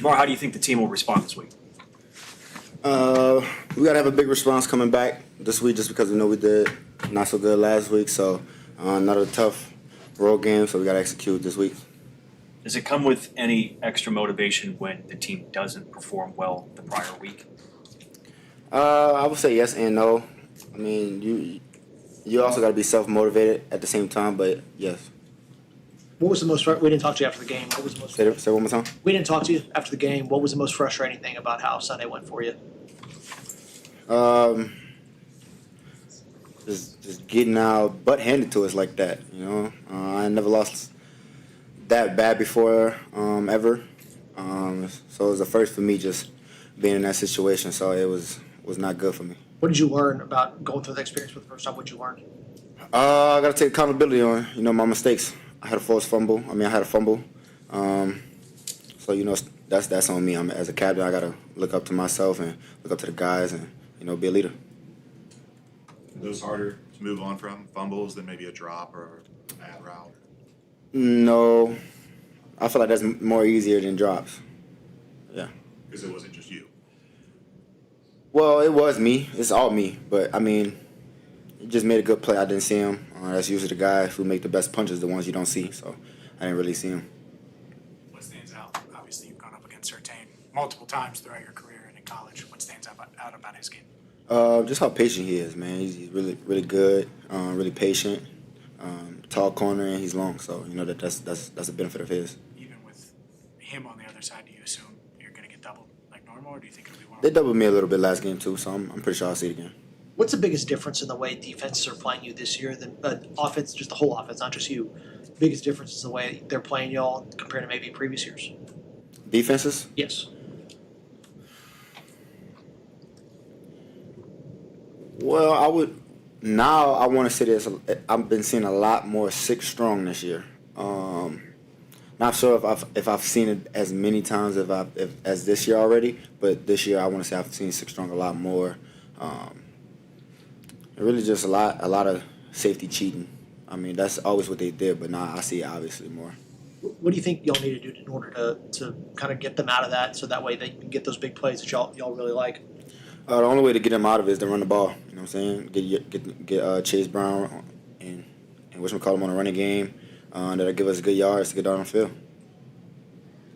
Jamar, how do you think the team will respond this week? We got to have a big response coming back this week just because we know we did not so good last week. So another tough road game, so we got to execute this week. Does it come with any extra motivation when the team doesn't perform well the prior week? I would say yes and no. I mean, you also got to be self-motivated at the same time, but yes. What was the most? We didn't talk to you after the game. What was the most? Say it one more time. We didn't talk to you after the game. What was the most frustrating thing about how Sunday went for you? Just getting our butt handed to us like that. You know, I never lost that bad before ever. So it was the first for me just being in that situation. So it was not good for me. What did you learn about going through the experience for the first time? What did you learn? I got to take accountability on my mistakes. I had a forced fumble. I had a fumble. So that's on me. As a captain, I got to look up to myself and look up to the guys and be a leader. Are those harder to move on from fumbles than maybe a drop or a bad route? No, I feel like that's more easier than drops. Yeah. Because it wasn't just you. Well, it was me. It's all me. But he just made a good play. I didn't see him. That's usually the guys who make the best punches, the ones you don't see. So I didn't really see him. What stands out? Obviously, you've gone up against Surtain multiple times throughout your career and in college. What stands out about his game? Just how patient he is, man. He's really, really good, really patient. Tall corner and he's long, so that's a benefit of his. Even with him on the other side, do you assume you're going to get doubled like normal, or do you think it'll be one? They doubled me a little bit last game too, so I'm pretty sure I'll see it again. What's the biggest difference in the way defenses are playing you this year than offense, just the whole offense, not just you? Biggest difference is the way they're playing y'all compared to maybe previous years. Defenses? Yes. Well, I want to say this. I've been seeing a lot more 6 strong this year. Not sure if I've seen it as many times as this year already, but this year I want to say I've seen 6 strong a lot more. Really just a lot of safety cheating. That's always what they did, but now I see it obviously more. What do you think y'all need to do in order to kind of get them out of that, so that way they can get those big plays that y'all really like? The only way to get them out of it is to run the ball. You know what I'm saying? Get Chase Brown and whatchamacallit on a running game that'll give us good yards to get down the field.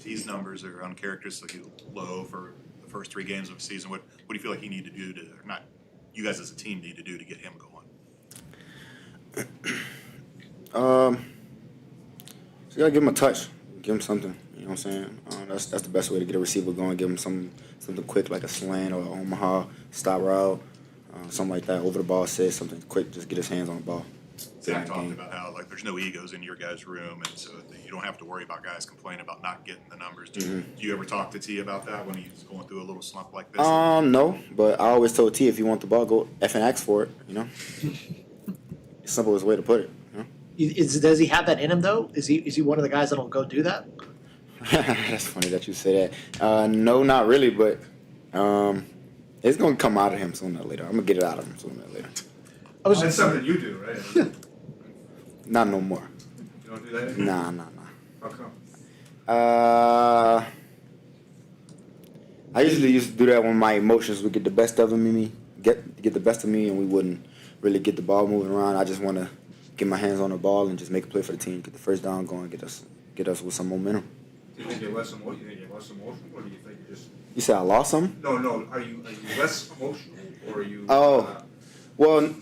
These numbers are uncharacteristically low for the first 3 games of the season. What do you feel like he need to do to, or not you guys as a team need to do to get him going? So you gotta give him a touch, give him something. You know what I'm saying? That's the best way to get a receiver going. Give him something quick like a slant or an Omaha stop route, something like that. Over the ball set, something quick. Just get his hands on the ball. Zach talked about how there's no egos in your guys' room, and so you don't have to worry about guys complaining about not getting the numbers. Do you ever talk to T about that when he's going through a little slump like this? No, but I always told T if you want the ball, go F and ask for it. Simplest way to put it. Does he have that in him though? Is he one of the guys that'll go do that? That's funny that you say that. No, not really, but it's gonna come out of him sooner or later. I'm gonna get it out of him sooner or later. That's something you do, right? Not no more. You don't do that Nah. anymore? How come? I usually used to do that when my emotions would get the best of me, get the best of me, and we wouldn't really get the ball moving around. I just want to get my hands on the ball and just make a play for the team, get the first down going, get us with some momentum. Do you think you're less emotional? Or do you think you're just? You said I lost some? No. Are you less emotional, or are you? Well,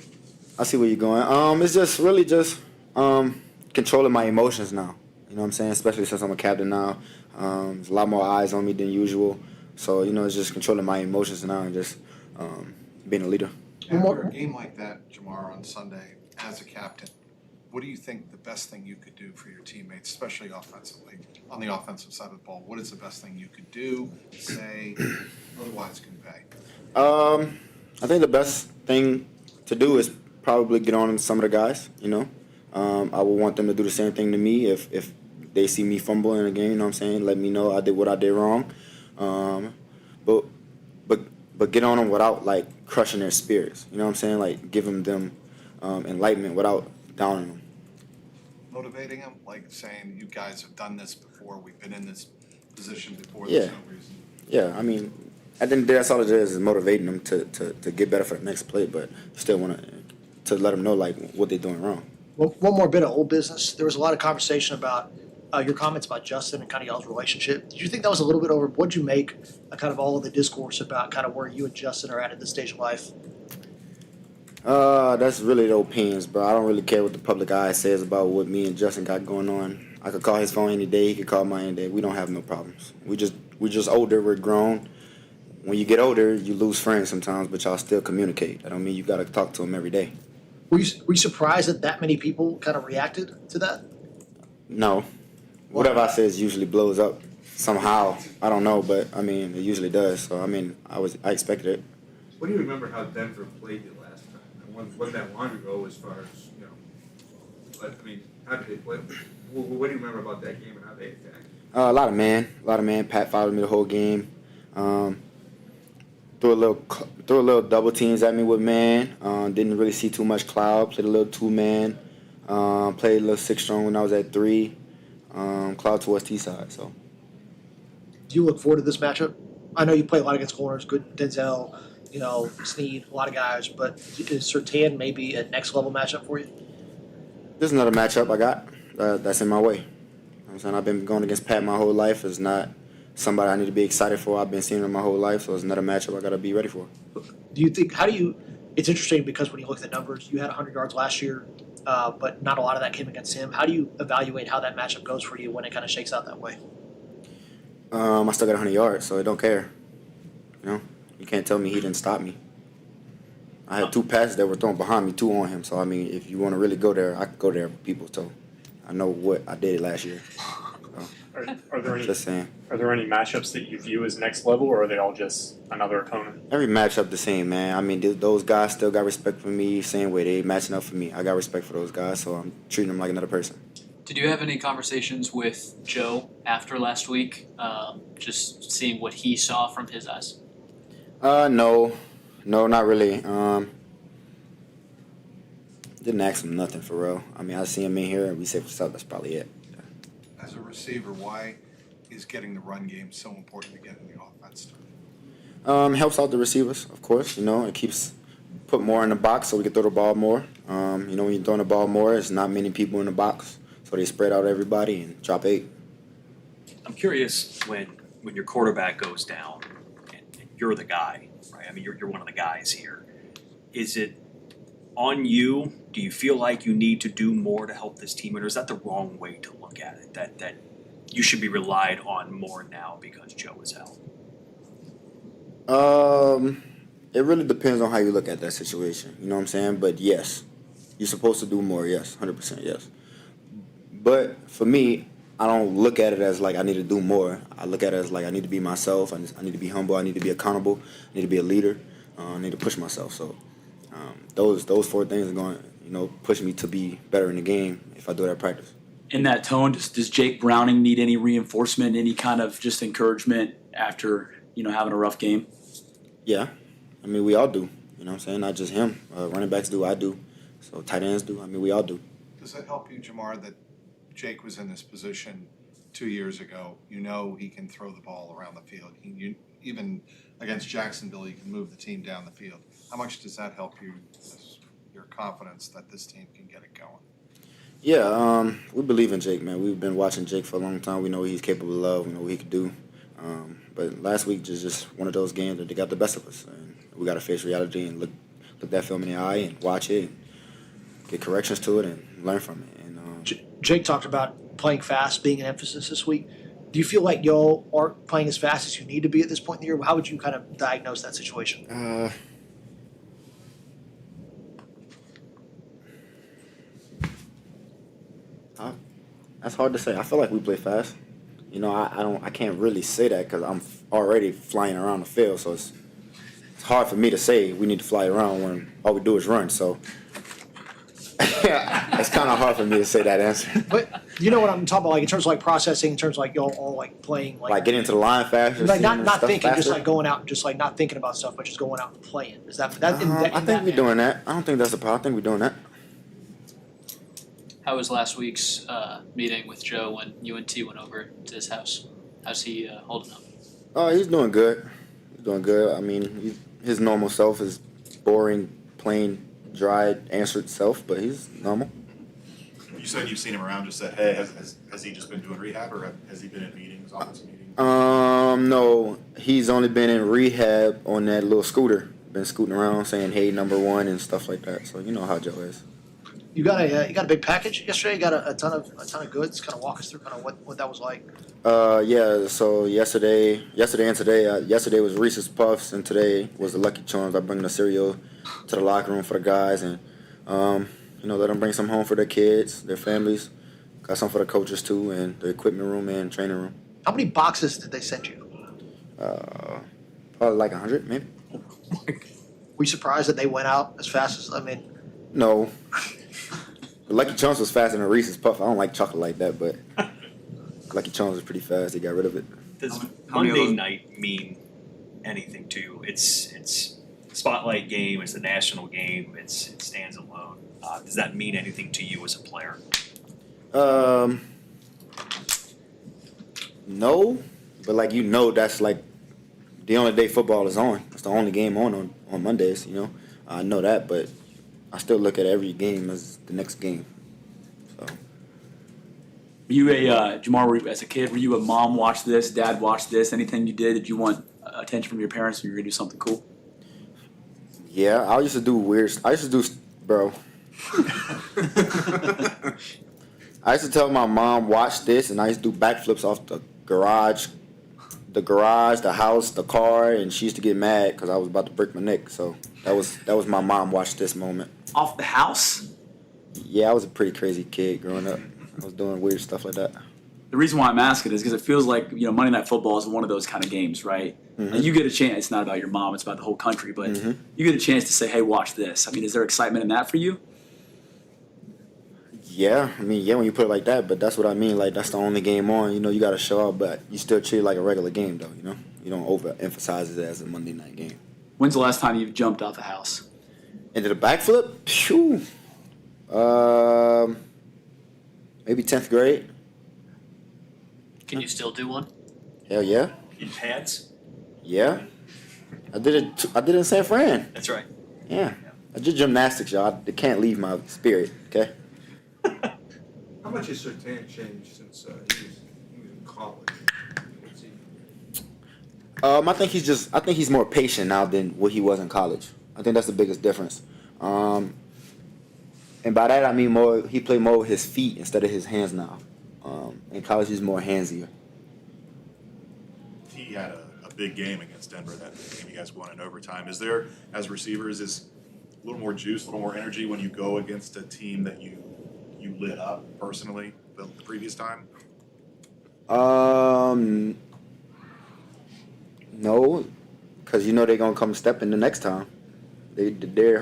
I see where you're going. It's just really just controlling my emotions now. You know what I'm saying? Especially since I'm a captain now. There's a lot more eyes on me than usual. So, it's just controlling my emotions now and just being a leader. After a game like that, Jamar, on Sunday, as a captain, what do you think the best thing you could do for your teammates, especially offensively, on the offensive side of the ball? What is the best thing you could do, say, otherwise convey? I think the best thing to do is probably get on some of the guys, I would want them to do the same thing to me if they see me fumble in a game, you know what I'm saying? Let me know I did what I did wrong. But get on them without, crushing their spirits. You know what I'm saying? Giving them enlightenment without downing them. Motivating them, saying, you guys have done this before, we've been in this position before, Yeah. there's no reason. Yeah, I mean, at the end of the day, that's all it is motivating them to get better for the next play, but you still want to let them know, like, what they're doing wrong. Well, one more bit of old business. There was a lot of conversation about your comments about Justin and kind of y'all's relationship. Did you think that was a little bit over? What'd you make kind of all of the discourse about kind of where you and Justin are at this stage of life? That's really the opinions, bro. I don't really care what the public eye says about what me and Justin got going on. I could call his phone any day. He could call mine any day. We don't have no problems. We're just older. We're grown. When you get older, you lose friends sometimes, but y'all still communicate. I don't mean you got to talk to them every day. Were you surprised that many people kind of reacted to that? No. Whatever I say usually blows up somehow. I don't know, but I mean, it usually does. So I mean, I expected it. What do you remember how Denver played you last time? It wasn't that long ago as far as, but I mean, how did they play? What do you remember about that game and how they attacked? A lot of man. Pat followed me the whole game. Threw a little double teams at me with man. Didn't really see too much cloud. Played a little 2-man. Played a little 6-strong when I was at 3. Cloud towards T-side. So. Do you look forward to this matchup? I know you play a lot against corners, good Denzel, Snead, a lot of guys, but is Surtain maybe a next level matchup for you? This is another matchup I got that's in my way. You know what I'm saying? I've been going against Pat my whole life. It's not somebody I need to be excited for. I've been seeing him my whole life, so it's another matchup I got to be ready for. It's interesting because when you look at the numbers, you had 100 yards last year, but not a lot of that came against him. How do you evaluate how that matchup goes for you when it kind of shakes out that way? I still got 100 yards, so I don't care. You can't tell me he didn't stop me. I had 2 passes that were thrown behind me, 2 on him. So, I mean, if you want to really go there, I could go there for people. So, I know what I did last year. So, Are there any just saying. Are there any matchups that you view as next level, or are they all just another opponent? Every matchup the same, man. I mean, those guys still got respect for me, same way they matching up for me. I got respect for those guys, so I'm treating them like another person. Did you have any conversations with Joe after last week, just seeing what he saw from his eyes? No, not really. Didn't ask him nothing for real. I mean, I see him in here and we say what's up. That's probably it. As a receiver, why is getting the run game so important to get in the offense? Helps out the receivers, of course. It keeps put more in the box so we can throw the ball more. When you're throwing the ball more, it's not many people in the box, so they spread out everybody and drop 8. I'm curious when your quarterback goes down and you're the guy, right? I mean, you're one of the guys here. Is it on you? Do you feel like you need to do more to help this team, or is that the wrong way to look at it? That you should be relied on more now because Joe is out? It really depends on how you look at that situation. You know what I'm saying? But yes, you're supposed to do more. Yes, 100% yes. But for me, I don't look at it as like I need to do more. I look at it as like I need to be myself. I need to be humble. I need to be accountable. I need to be a leader. I need to push myself. So those 4 things are going to push me to be better in the game if I do that at practice. In that tone, does Jake Browning need any reinforcement, any kind of just encouragement after having a rough game? Yeah, I mean we all do. You know what I'm saying? Not just him. Running backs do. I do. So tight ends do. I mean we all do. Does it help you, Jamar, that Jake was in this position 2 years ago? He can throw the ball around the field. Even against Jacksonville, he can move the team down the field. How much does that help you, your confidence that this team can get it going? Yeah, we believe in Jake, man. We've been watching Jake for a long time. We know what he's capable of. We know what he can do. But last week was just one of those games that they got the best of us. And we got to face reality and look that film in the eye and watch it and get corrections to it and learn from it. And Jake talked about playing fast being an emphasis this week. Do you feel like y'all aren't playing as fast as you need to be at this point in the year? How would you kind of diagnose that situation? That's hard to say. I feel like we play fast. I can't really say that because I'm already flying around the field, so it's hard for me to say we need to fly around when all we do is run. So it's kind of hard for me to say that answer. But you know what I'm talking about, like in terms of like processing, in terms of like y'all all like playing like getting to the line faster, like not thinking, faster? Just like going out, just like not thinking about stuff, but just going out and playing. Is that? I think we're doing that. I don't think that's a problem. I think we're doing that. How was last week's meeting with Joe when UNT went over to his house? How's he holding up? Oh, he's doing good. He's doing good. I mean, his normal self is boring, plain, dry, answered self, but he's normal. You said you've seen him around, just said, hey, has he just been doing rehab or has he been in meetings, office meetings? No, he's only been in rehab on that little scooter. Been scooting around saying, hey, number one and stuff like that. So you know how Joe is. You got a big package yesterday. You got a ton of goods. Kind of walk us through kind of what that was like. Yeah, so yesterday and today, yesterday was Reese's Puffs and today was the Lucky Charms. I bring the cereal to the locker room for the guys and, let them bring some home for their kids, their families. Got some for the coaches too and the equipment room and training room. How many boxes did they send you? Probably like 100 maybe. Were you surprised that they went out as fast as, No. The Lucky Charms was faster than Reese's Puff. I don't like chocolate like that, but Lucky Charms was pretty fast. They got rid of it. Does How many of Monday those- night mean anything to you? It's spotlight game. It's the national game. It stands alone. Does that mean anything to you as a player? No, but that's like the only day football is on. It's the only game on Mondays. I know that, but I still look at every game as the next game. So. Were you Jamar, as a kid, were you a mom watch this, dad watch this, anything you did you want attention from your parents when you were going to do something cool? Yeah, I used to do bro. I used to tell my mom, watch this, and I used to do backflips off the garage, the house, the car, and she used to get mad because I was about to break my neck. So that was my mom watch this moment. Off the house? Yeah, I was a pretty crazy kid growing up. I was doing weird stuff like that. The reason why I'm asking is because it feels like, Monday Night Football is one of those kind of games, right? Mm-hmm. And you get a chance, it's not about your mom, it's about the whole country, but you get a chance to say, hey, watch this. I mean, is there excitement in that for you? Yeah, when you put it like that, but that's what I mean. Like, that's the only game on. You got to show up, but you still treat it like a regular game, though, You don't overemphasize it as a Monday night game. When's the last time you've jumped off the house? Into the backflip? Phew. Maybe 10th grade. Can you still do one? Hell yeah. In pads? Yeah. I did it in San Fran. That's right. Yeah. I did gymnastics, y'all. It can't leave my spirit, okay? How much has Surtain changed since he was in college? What's he- I think he's more patient now than what he was in college. I think that's the biggest difference. And by that I mean he played more with his feet instead of his hands now. In college he's more handsier. He had a big game against Denver, that game you guys won in overtime. Is there, as receivers, is a little more juice, a little more energy when you go against a team that you lit up personally the previous time? No, because they're gonna come stepping the next time. The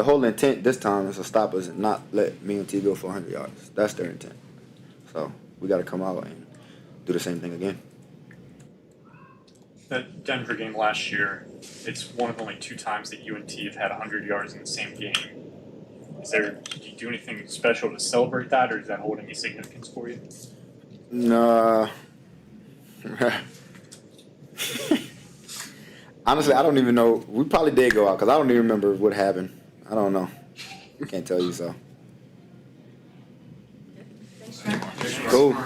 whole intent this time is to stop us and not let me and T go for 100 yards. That's their intent. So we got to come out and do the same thing again. That Denver game last year, it's one of only 2 times that UNT have had 100 yards in the same game. Did you do anything special to celebrate that, or does that hold any significance for you? Nah. Honestly, I don't even know. We probably did go out because I don't even remember what happened. I don't know. Can't tell you so. Thanks, Jack. Cool.